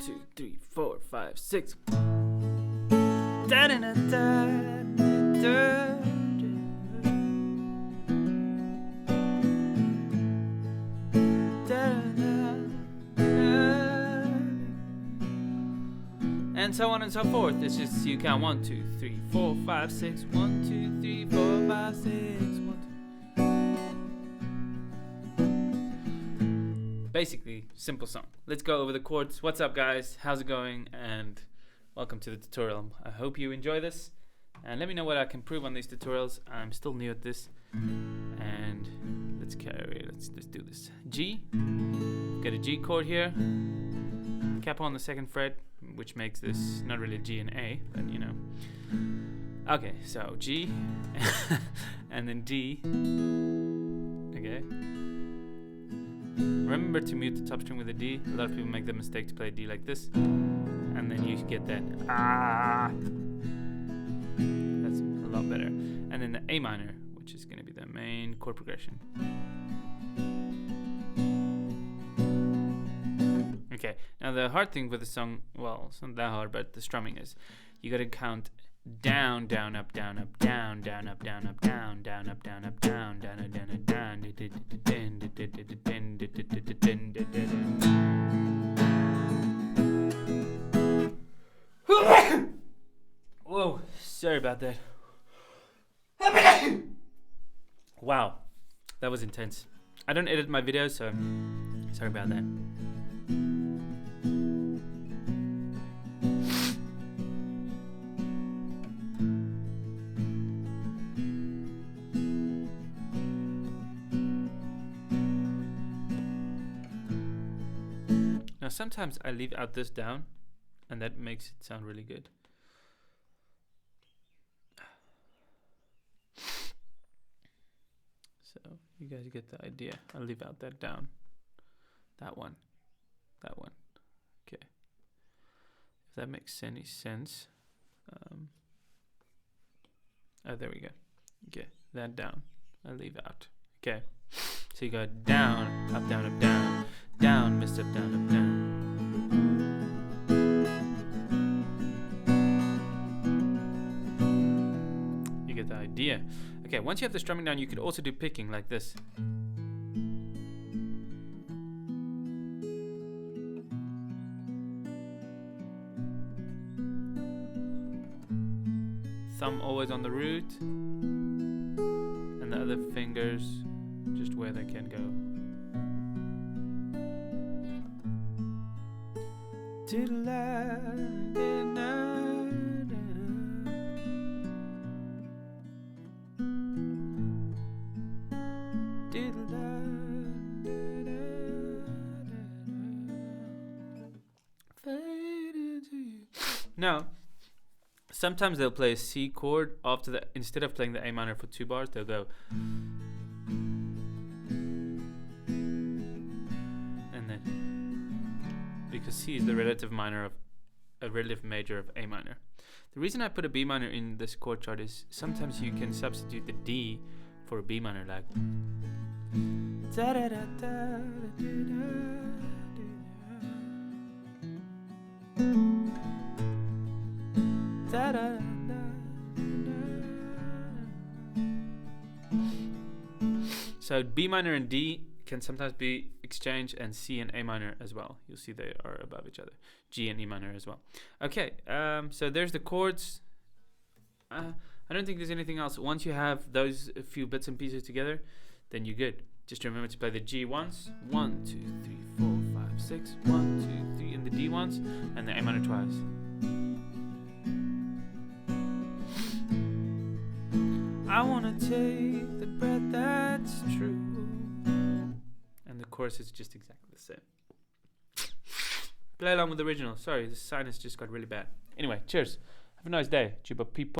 2, 3, 4, 5, 6. Da da da da da. And so on and so forth. It's just you count 1, 2, 3, 4, 5, 6. 1, 2, 3, 4, 5, 6. 1, 2. Basically, simple song. Let's go over the chords. What's up, guys? How's it going? And welcome to the tutorial. I hope you enjoy this. And let me know what I can improve on these tutorials. I'm still new at this. And let's do this. G. Got a G chord here. Capo on the 2nd fret, which makes this not really G and A, but you know. Okay, so G, and then D. Okay. Remember to mute the top string with a D. A lot of people make the mistake to play D like this, and then you get that That's a lot better. And then the A minor, which is going to be the main chord progression. Okay, now the hard thing with the song, well, it's not that hard, but the strumming is, you gotta count down, down, up, down, up, down, down, up, down, up, down, down, up, down, up, down, down, up, down, up, down. Whoa, sorry about that. Wow, that was intense. I don't edit my videos, so sorry about that. Now sometimes I leave out this down, and that makes it sound really good. So you guys get the idea. I'll leave out that down. That one. Okay. If that makes any sense. Oh, there we go. Okay, that down. I'll leave out. Okay. So you go down, up, down, down, missed up, down, up, down. You get the idea. Okay, once you have the strumming down, you could also do picking like this. Thumb always on the root, and the other fingers just where they can go. Now, sometimes they'll play a C chord after the, instead of playing the A minor for 2 bars, they'll go. And then, because C is the relative minor of a relative major of A minor. The reason I put a B minor in this chord chart is sometimes you can substitute the D for a B minor, like. So B minor and D can sometimes be exchanged, and C and A minor as well. You'll see they are above each other. G and E minor as well. Okay, so there's the chords. I don't think there's anything else. Once you have those few bits and pieces together, then you're good. Just remember to play the G once. 1, 2, 3, 4, 5, 6. 1, 2, 3, and the D once, and the A minor twice. I wanna take the breath that's true. And the chorus is just exactly the same. Play along with the original. Sorry, the sinus just got really bad. Anyway, cheers. Have a nice day, Jooba people.